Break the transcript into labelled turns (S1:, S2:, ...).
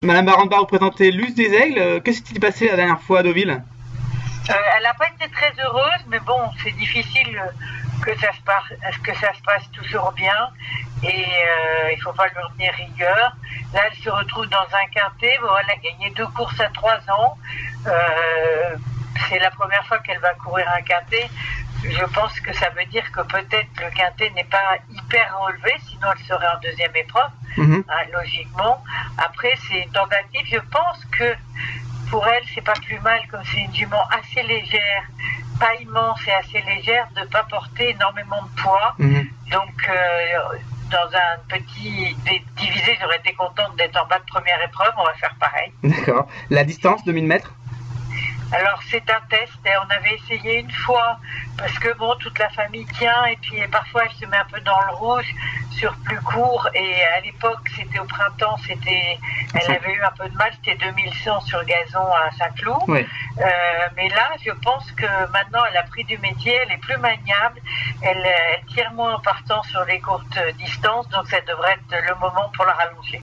S1: Madame Barande va représenter Luce des Aigles. Qu'est-ce qui s'est passé la dernière fois à Deauville?
S2: Elle n'a pas été très heureuse, mais bon, c'est difficile que ça se passe toujours bien et il ne faut pas lui retenir rigueur. Là, elle se retrouve dans un quintet. Bon, elle a gagné 2 courses à 3 ans. C'est la première fois qu'elle va courir un quintet. Je pense que ça veut dire que peut-être le quintet n'est pas hyper relevé, sinon elle serait en deuxième épreuve,
S1: Mhm.
S2: logiquement. Après, c'est une tentative. Je pense que pour elle, c'est pas plus mal, comme c'est une jument assez légère, pas immense et assez légère, de ne pas porter énormément de poids.
S1: Mhm.
S2: Donc, dans un petit divisé, j'aurais été contente d'être en bas de première épreuve. On va faire pareil.
S1: D'accord. La distance, 2000 mètres?
S2: Alors c'est un test et on avait essayé une fois parce que bon, toute la famille tient et puis parfois elle se met un peu dans le rouge sur plus court et à l'époque c'était au printemps, elle avait eu un peu de mal, c'était 2100 sur gazon à Saint-Cloud.
S1: Oui.
S2: Mais là je pense que maintenant elle a pris du métier, elle est plus maniable, elle tire moins en partant sur les courtes distances, donc ça devrait être le moment pour la rallonger.